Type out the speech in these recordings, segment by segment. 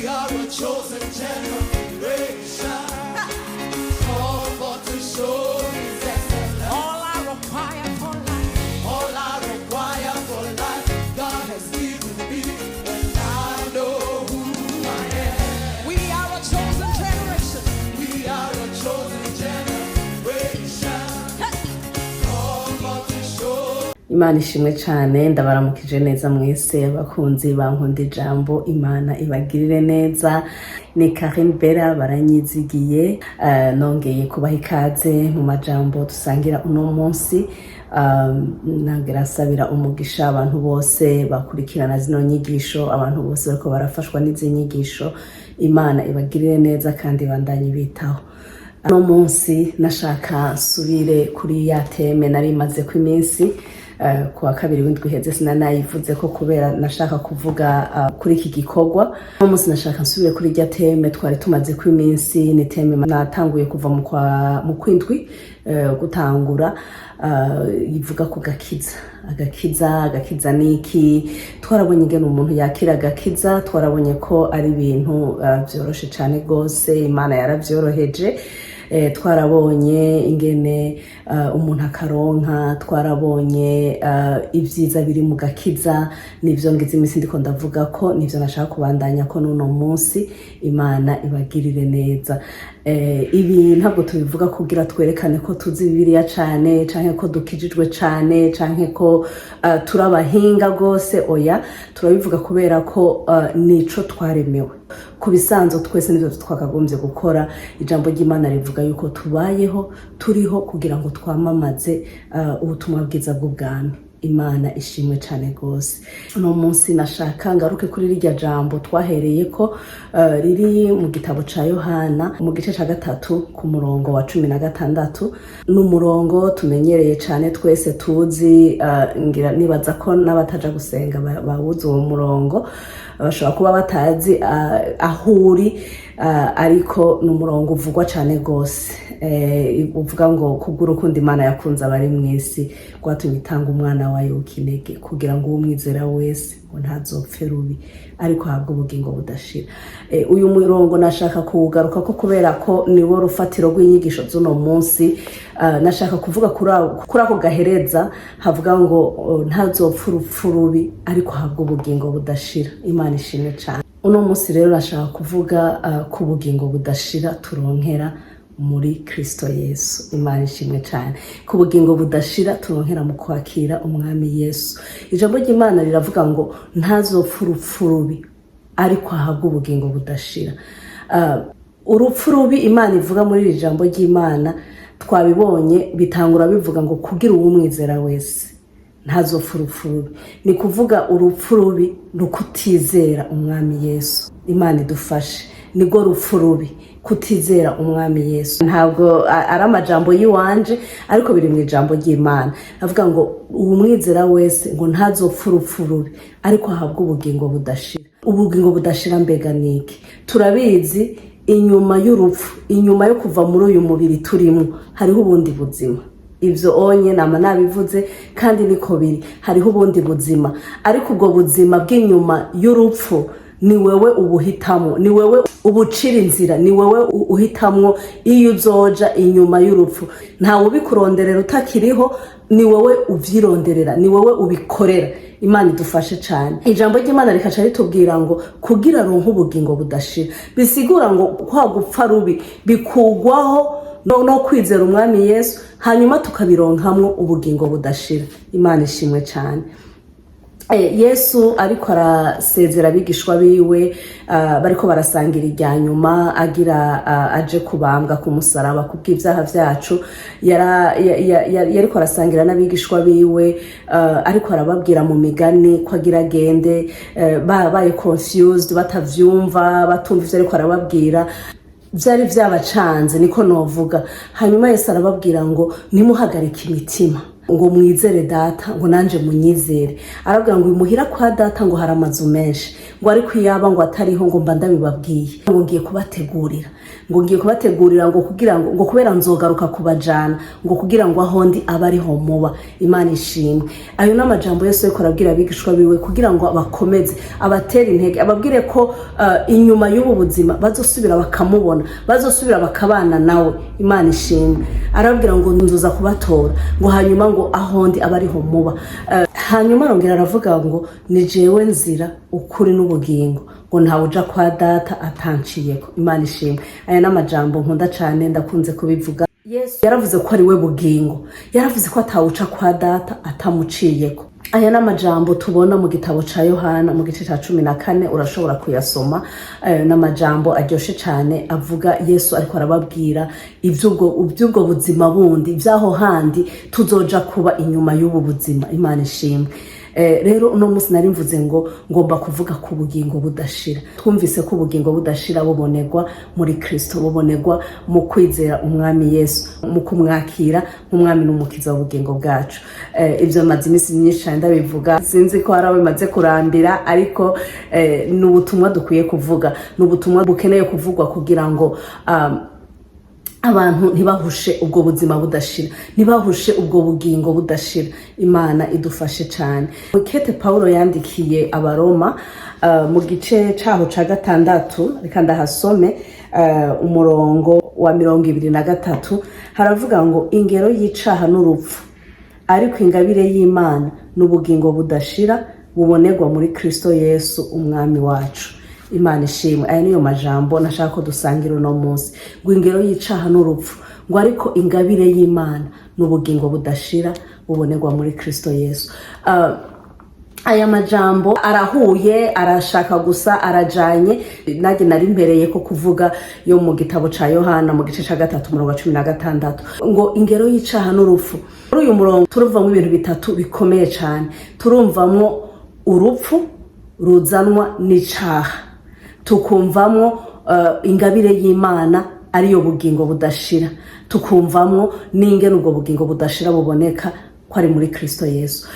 are a chosen generation, called for to show His excellence. All I require for life, God has given me, and I know who I am. We are a chosen generation. We are a chosen generation, called for to show. Imana ishimwe cyane, ndabaramukije neza mwese abakunzi bankunda ijambo. Imana ibagirire neza. Ni Karin Bera baranyizigiye, nongeye kubaha ikaze mu majambo dusangira uno munsi. Nagerasabira umugisha abantu bose bakurikirana zino nyigisho, abantu bose bariko barafashwa n'izi nyigisho. Imana ibagirire neza kandi bandanye bitaho. Uno munsi nashaka subire kuri ya teme nari maze ku iminsi kuwa kabiri w'indwi heze sinanayivuze ko kubera nashaka kuvuga kuri iki gikorwa. Uno munsi nashaka nsubire kuri rya teme twari tumaze ku iminsi. Ni teme natanguye kuva mu kwindwi gutangura, ivuga ku agakiza niki. Twarabonye ingene umuntu yakira agakiza, twarabonye ko ari ibintu byoroshe cyane gose, Imana yaravyoroheje. Twarabonye ingene umuntu akaronka, twarabonye ibyiza biri mu gakiza. Nivyo ngize imisi ndiko ndavuga ko nivyo nashaka kubandanya ko n'uno munsi. Imana ibagirire neza. Ibi ntabwo tubivuga kugira twerekane ko tuzi Bibiliya cyane, canke ko dukijijwe cyane, canke ko turabahinga gose. Oya, turabivuga kubera ko nico twaremewe. Ku bisanzwe twese nivyo twakagombye gukora. Ijambo ry'Imana rivuga yuko tubayeho, turiho kugira ngo twamamaze ubutumwa bwiza bw'ubwami. Imana ishimwe cyane gose. Uno munsi nashaka ngaruke kuri rirya jambo twahereye ko riri mu gitabo ca Yohana mu gice ca 3 ku murongo wa 16. N'umurongo tumenyereye cyane twese tuzi, ngira nibaza ko n'abataja gusenga bawuzi uwo murongo. Bashobora kuba batazi ahuri, ariko n'umurongo uvugwa cyane gose. Uvuga ngo kubw'urukundo Imana yakunze abari mw'isi rwatumye itanga umwana wayo w'ikinege, kugira ngo umwizera wese ngo ntazopfe rubi ariko ahabwe ubugingo budashira. Uyu murongo nashaka kugaruka ko kubera ko niwo rufatiro rw'inyigisho z'uno munsi. Nashaka kuvuga kuri ako gahereza havuga ngo ntazopfe urupfu rubi ariko ahabwe ubugingo budashira. Imana ishimwe cyane. Uno munsi rero nashaka kuvuga ku bugingo budashira turonkera muri Kristo Yesu. Imana ishimwe cyane. Ku bugingo budashira turonkera mu kwakira umwami Yesu. Ijambo ry'Imana riravuga ngo ntazopfa urupfu rubi ariko ahabwe ubugingo budashira. Urupfu rubi Imana ivuga muri iri jambo ry'Imana twabibonye bitangura bivuga ngo kugira uwumwizera wese ntazopfa urupfu rubi. Ni kuvuga urupfu rubi rukutizera umwami Yesu. Imana idufashe. Nigo rupfu rubi, kutizera umwami Yesu. Ntabwo ari amajambo yiwanje ariko biri mu ijambo ry'Imana. Avuga ngo uwumwizera wese ngo ntazopfa urupfu rubi ariko ahabwe ubugingo budashira. Ubugingo budashira mbega niki? Turabizi inyuma y'urupfu, inyuma yo kuva muri uyu mubiri turimo hariho ubundi buzima. Ivyo onye nama nabivuze kandi niko biri. Hariho ubundi buzima, ariko ubwo buzima bw'inyuma y'urupfu ni wewe ubuhitamo, ni wewe ubucira inzira, ni wewe uhitamwo iyo uzoja inyuma y'urupfu. Ntawe ubikuronderera utakiriho, ni wewe uvyironderera, ni wewe ubikorera. Imana idufashe cyane. Ijambo ry'Imana rikaca ritubwira ngo kugira ronka ubugingo budashira, bisigura ngo kwa gupfa rubi bikugwaho no kwizera umwami Yesu, hanyuma tukabironkamwo ubugingo budashira. Imana ishimwe cyane. Yesu ariko arasezera abigishwa biwe, bariko barasangira irya nyuma agira aje kubambwa ku musaraba kubw'ivyaha vyacu. Yariko arasangira n'abigishwa biwe, ariko arababwira mu migani ko agira agende, babaye confused, batavyumva, batumva ivyo ariko arababwira. Vyari vyabacanze niko novuga. Hanyuma Yesu arababwira ngo nimuhagarike imitima, ngo mwizere data ngo nanje munyizere. Arabwira ngo imuhira kwa data ngo hari amazu menshi, ngo ariko iyaba ngo atariho ngo mba ndabibabwiye, ngo ngiye kubategurira ngo kugira ngo kubera nzogaruka kubajana ngo kugira ngo aho ndi abariho muba. Imana ishimwe. Ayo n'amajambo Yesu ariko arabwira abigishwa biwe kugira ngo abakomeze, abatera intege, ababwire ko inyuma y'ubu buzima bazosubira bakamubona, bazosubira bakabana nawe. Imana ishimwe. Arabwira ngo nzuza kubatora ngo hanyuma ngo aho ndi abariho muba. Hanyuma arongera aravuga ngo ni jewe nzira ukuri n'ubugingo, ngo ntawe uja kwa data atanciyeko. Imana ishimwe. Aya n'amajambo nkunda cyane, ndakunze kubivuga. Yesu yaravuze ko ari we bugingo, yaravuze ko atawuca kwa data atamuciyeko. Aya n'amajambo tubona mu gitabo ca Yohana mu gice ca 14, urashobora kuyasoma. N'amajambo aryoshe cyane avuga Yesu ariko arababwira ivy'ubwo buzima bundi, ibyaho handi tuzoja kuba inyuma y'ubu buzima. Imana ishimwe. Rero uno munsi nari mvuze ngo ngomba kuvuga ku bugingo budashira. Twumvise ko ubugingo budashira bubonerwa muri Kristo, bubonerwa mu kwizera umwami Yesu, mu kumwakira nk'umwami n'umukiza w'ubugingo bwacu. Ibyo maze iminsi myinshi ndabivuga, sinzi ko hari abimaze kurambira, ariko ni ubutumwa dukwiye kuvuga, ni ubutumwa bukeneye kuvugwa kugira ngo abantu ntibahushe ubwo buzima budashira, ntibahushe ubwo bugingo budashira. Imana idufashe cyane. Mukete Paulo yandikiye Abaroma mu gice caho ca 6, reka ndahasome umurongo wa 23, haravuga ngo ingero y'icaha n'urupfu, ariko ingabire y'Imana n'ubugingo budashira bubonerwa muri Kristo Yesu umwami wacu. Imana ishimwe. Aya niyo majambo nashaka ko dusangira uno munsi, ngo ingero y'icaha n'urupfu, ngo ariko ingabire y'Imana n'ubugingo budashira bubonerwa muri Kristo Yesu. Aya majambo arahuye, arashaka gusa, arajanye. Nage nari mbereye ko kuvuga yo mu gitabo ca Yohana mu gice ca 3:16, ngo ingero y'icaha n'urupfu. Muri uyu murongo turumvamo ibintu bitatu bikomeye cyane. Turumvamo urupfu ruzanwa n'icaha, tukumvamo ingabire y'Imana ariyo bugingo budashira, tukumvamo n'ingene ubwo bugingo budashira buboneka ko ari muri Kristo Yesu.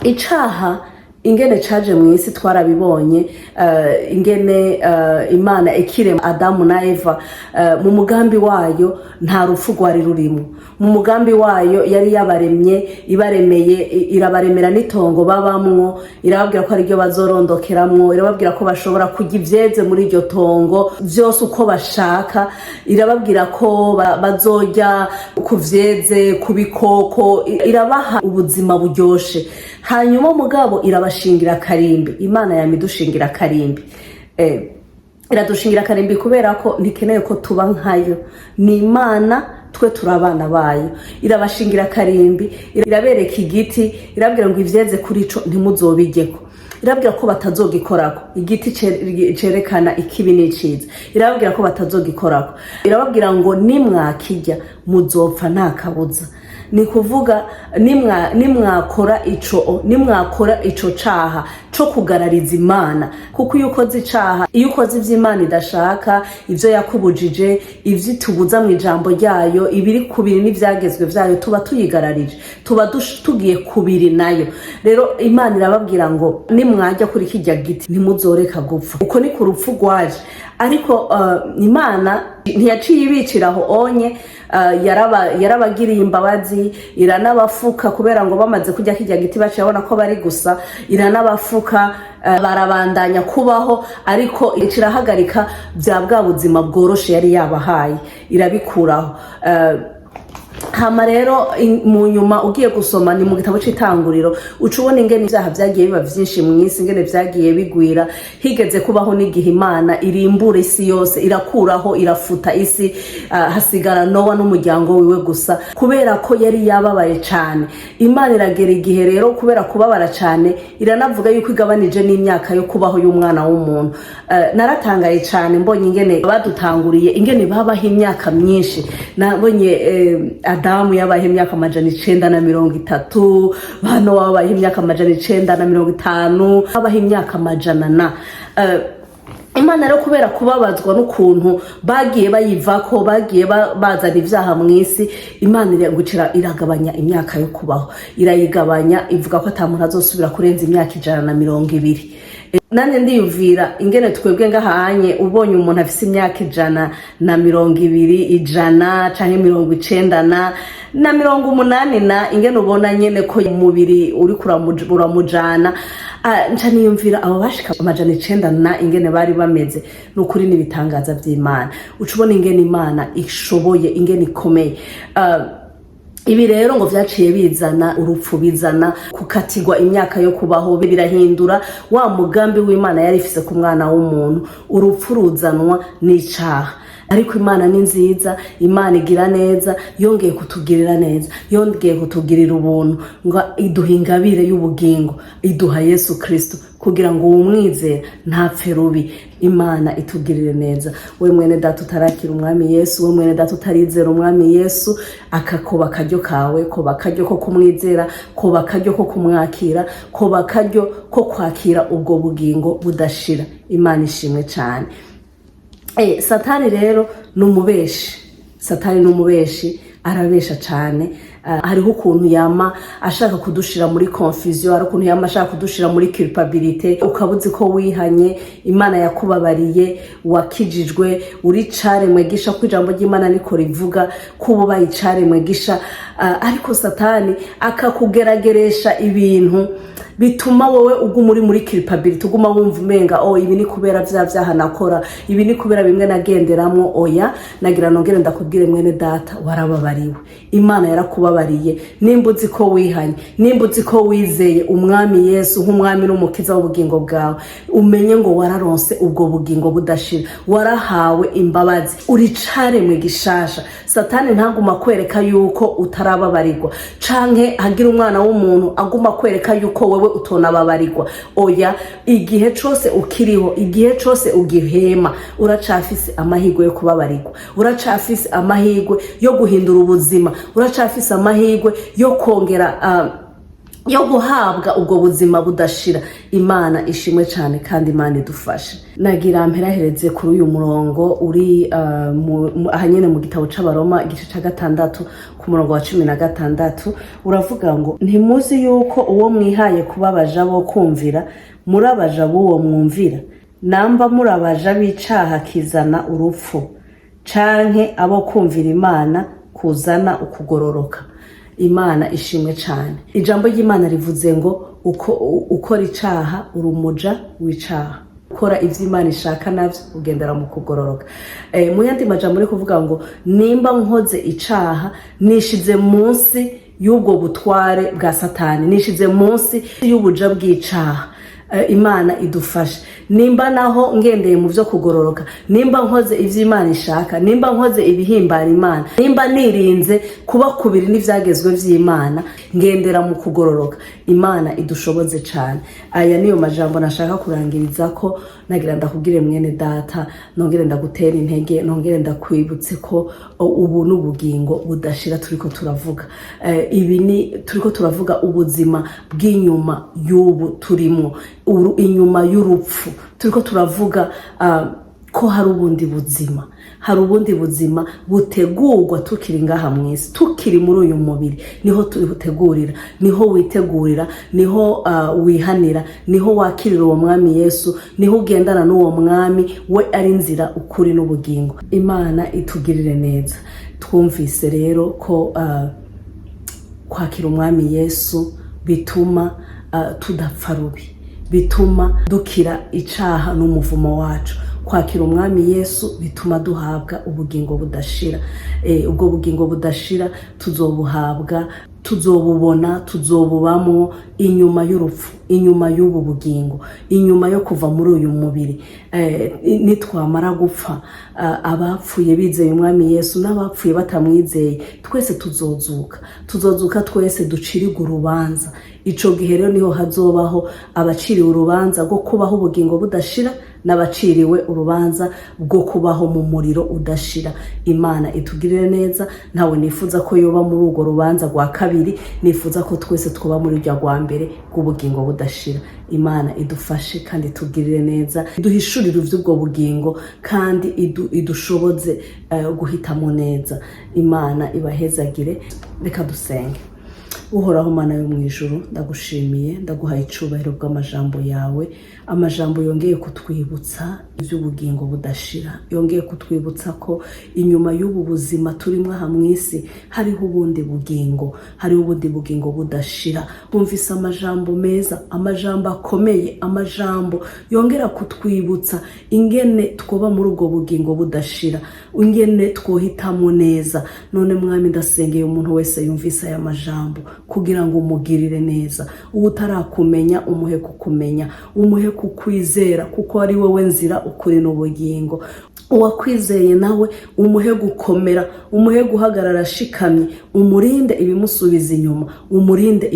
Icaha ingene caje mu isi twarabibonye, ingene Imana ikirema Adamu na Eva, mu mugambi wayo nta rupfu rwari rurimo. Mu mugambi wayo yari yabaremye, ibaremeye, irabaremera n'itongo babamwo, irababwira ko ari ryo bazorondokeramwo, irababwira ko bashobora kurya ivyeze muri iryo tongo vyose uko bashaka, irababwira ko bazorya ku vyeze, ku bikoko, irabaha ubuzima buryoshe. Hanyuma mugabo irabashingira karimbi. Imana yamidushingira karimbi. Iradushingira karimbi kubera ko ntikeneye ko tuba nkayo. Ni Imana, twe turabana bayo. Irabashingira karimbi, irabereka igiti, irabwira ngo ivyeze kuri ico ntimuzobijyeko. Irabwira ko batazogikorako, igiti cerekana ikibi n'iciza. Irababwira ko batazogikorako. Irababwira ngo nimwakijya muzopfa nta kabuza. Ni kuvuga nimwakora ico caha co kugarariza Imana, kuko iyo ukoze icaha, iyo ukoze ivy'Imana idashaka, ivyo yakubujije, ivyo tubuza mu ijambo ryayo, ibiri kubiri n'ivyagezwe vyayo, tuba tuyigararije, tuba tugiye kubiri nayo. Rero Imana irababwira ngo nimwajya kuri kijya giti ntimuzoreka gupfa. Uko ni ku rupfu rwaje. Ariko Imana ntiyaciye ibiciraho onye, yarabagiriye imbabazi, iranabafuka kubera ngo bamaze kujya kijya giti bacabona ko bari gusa, iranabafuka, barabandanya kubaho, ariko icirahagarika bya bwa buzima bworoshe yari yabahaye, irabikuraho. Hama rero mu nyuma ugiye gusoma ni mu gitabo c'Itanguriro, ucubona ingene ivyaha vyagiye biba vyinshi mu isi, ingene vyagiye bigwira. Higeze kubaho n'igihe Imana irimbura isi yose, irakuraho, irafuta isi, hasigara Nowa n'umuryango wiwe gusa, kubera ko yari yababaye cane. Imana iragera igihe rero kubera kubabara cane, iranavuga yuko igabanije n'imyaka yo kubaho y'umwana w'umuntu. Naratangaye cane mbonye ingene badutanguriye, ingene babaho imyaka myinshi. Nabonye Adamu yabaye imyaka 930, bano wabaye imyaka 950, babaye imyaka 100. Imana rero kubera kubabazwa n'ukuntu bagiye bayivako, bagiye bazana ivyaha mu isi, Imana iragabanya imyaka yo kubaho, irayigabanya, ivuga ko ata muntu azosubira kurenza imyaka 120. Nane ndiyumvira ingene twebwe ngahanye ubonye umuntu afise imyaka 120, 100 canke 90 na 80 na ingene ubona nyene ko umubiri uri kuramujana. Nca niyumvira abo bashika 190 na ingene bari bameze, n'ukuri n'ibitangaza vy'Imana. Ucubona ingene Imana ishoboye, ingene ikomeye. Ibi rero ngo vyaciye bizana urupfu, bizana kukatigwa imyaka yo kubaho, birahindura wa mugambi w'Imana yari ifise ku mwana w'umuntu. Urupfu ruzanwa n'icaha, ariko Imana ni nziza, Imana igira neza, yongeye kutugirira neza, yongeye kutugirira ubuntu, ngo iduha ingabire y'ubugingo, iduha Yesu Kristo kugira ngo umwizera ntapfe rubi. Imana itugirire neza. We mwene data utarakira umwami Yesu, we mwene data utarizera umwami Yesu, akakoba karyo kawe, koba karyo ko kumwizera, koba karyo ko kumwakira, koba karyo ko kwakira ubwo bugingo budashira. Imana ishimwe cyane. Satani rero numubeshi, Satani numubeshi, arabesha cyane. Hariho ukuntu yama ashaka kudushira muri confusion, hari ukuntu yama ashaka kudushira muri culpabilité, ukabuzi ko wihanye, Imana yakubabariye, wakijijwe, uri caremwe gisha, ku ijambo ry'Imana niko rivuga kubo bayicaremwe gisha. Ariko Satani akakugerageresha ibintu bituma wowe uguma uri muri culpability, uguma wumva umenga ibi ni kubera vyaha nakora, ibi ni kubera bimwe nagenderamwo. Oya, nagira nongere ndakubwire mwene data, warababariwe. Imana yarakubabariye. Nimba uzi ko wihanye, nimba uzi ko wizeye umwami Yesu nk'umwami n'umukiza w'ubugingo bwawe, umenye ngo wararonse ubwo bugingo budashira, warahawe imbabazi, uri caremwe gishasha. Satani ntaguma kwereka yuko utarababarirwa, canke hagira umwana w'umuntu aguma kwereka yuko wewe utonababarirwa. Oya, igihe cose ukiriho, igihe cose ugihema, uracafise amahirwe yo kubabarirwa, uracafise amahirwe yo guhindura ubuzima, uracafise amahirwe yo kongera yo guhabwa ubwo buzima budashira. Imana ishimwe cyane kandi Imana idufashe. Nagira mperahereze kuri uyu murongo uri ahanyene mu gitabo c'Abaroma igice ca 6 ku murongo wa 16, uravuga ngo ntimuzi yuko uwo mwihaye kubabaja bo kumvira murabaja b'uwo mwumvira, namba murabaja b'icaha kizana urupfu, canke abo kumvira Imana kuzana ukugororoka. Imana ishimwe cyane. Ijambo ry'Imana rivuze ngo ukora icaha urumuja w'icaha, ukora ivyo Imana ishaka navyo ugendera mu kugororoka. Mu yandi majambo ari kuvuga ngo nimba nkoze icaha nishize munsi y'ubwo butware bwa Satani, nishize munsi y'ubuja bw'icaha. Imana idufashe. Nimba naho ngendeye mu vyo kugororoka, nimba nkoze ivyo Imana ishaka, nimba nkoze ibihimbara Imana, nimba nirinze kuba kubiri n'ivyagezwe vy'Imana, ngendera mu kugororoka, Imana idushoboze cyane. Aya niyo majambo nashaka kurangiriza ko, nagira ndakubwire mwene data, nongere ndagutera intege, nongere ndakwibutse ko ubu n'ubugingo budashira turiko turavuga. Turiko turavuga ubuzima bw'inyuma y'ubu turimo, inyuma y'urupfu. Turiko turavuga ko hari ubundi buzima, hari ubundi buzima butegurwa tukiri ngaha mwisi, tukiri muri uyu mubiri. Niho tubutegurira, niho witegurira, niho wihanira, niho wakirira uwo mwami Yesu, niho ugendana n'uwo mwami, we ari nzira, ukuri n'ubugingo. Imana itugirire neza. Twumvise rero ko kwakira umwami Yesu bituma tudapfa rubi, bituma dukira icaha n'umuvumo wacu. Kwakira umwami Yesu bituma duhabwa ubugingo budashira. Ubwo bugingo budashira tuzobuhabwa, tuzobubona, tuzobubamwo inyuma y'urupfu, inyuma y'ubu bugingo, inyuma yo kuva muri uyu mubiri. Nitwamara gupfa, abapfuye bizeye umwami Yesu n'abapfuye batamwizeye, twese tuzozuka twese ducirirwa urubanza. Ico gihe rero niho hazobaho abaciriwe urubanza rwo kubaho ubugingo budashira n'abaciriwe urubanza bwo kubaho mu muriro udashira. Imana itugirire neza, ntawe nifuza ko yoba muri urwo rubanza rwa kabiri, nifuza ko twese twaba muri rya rwa mbere rw'ubugingo budashira. Imana idufashe kandi itugirire neza, iduhishurire ivy'ubwo bugingo kandi idushoboze guhitamo neza. Imana ibahezagire. Reka dusenge. Uhoraho Mana yo mwijuru, ndagushimiye, ndaguhaye icubahiro bw'amajambo yawe, amajambo yongeye kutwibutsa ivy'ubugingo budashira, yongeye kutwibutsa ko inyuma y'ubu buzima turimwo aha mw'isi hariho ubundi bugingo, hariho ubundi bugingo budashira. Bumvise amajambo meza, amajambo akomeye, amajambo yongera kutwibutsa ingene twoba muri ubwo bugingo budashira, ingene twohitamo neza. None Mwami, ndasengeye umuntu wese yumvise aya majambo kugira ngo umugirire neza. Utarakumenya umuhe kukumenya, umuhe kukwizera, kuko ari wowe nzira, ukuri n'ubugingo. Uwakwizeye nawe umuhe gukomera, umuhe guhagarara ashikamye, umurinde ibimusubiza inyuma, umurinde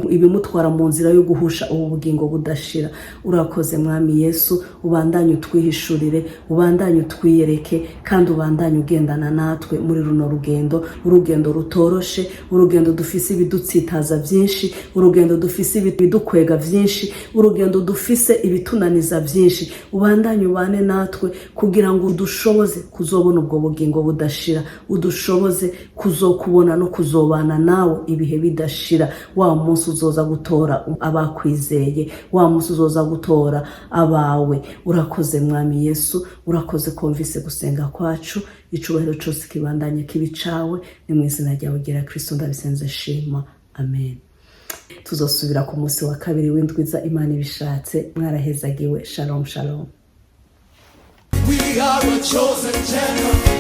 ibimutwara mu nzira yo guhusha ubu bugingo budashira. Urakoze Mwami Yesu, ubandanye utwihishurire, ubandanye utwiyereke, kandi ubandanye ugendana natwe muri runo rugendo, urugendo rutoroshe, urugendo dufise ibidutsitaza byinshi, urugendo dufise ibidukwega byinshi, urugendo dufise ibitunaniza byinshi. Ubandanye ubane natwe kugira ngo udushoboze kuzobona ubwo bugingo budashira, udushoboze kuzokubona no kuzobana nawe ibihe bidashira. Wa munsi uzoza gutora abakwizeye, wa munsi uzoza gutora abawe. Urakoze Mwami Yesu, urakoze kumvise gusenga kwacu, icubahiro cose kibandanye kibicawe, ni mu izina ryawe gira Kristo ndabisenze shima, amen. Tuzosubira ku munsi wa kabiri w'indwiza Imana ibishatse. Mwarahezagiwe. Shalom shalom. We are a chosen generation.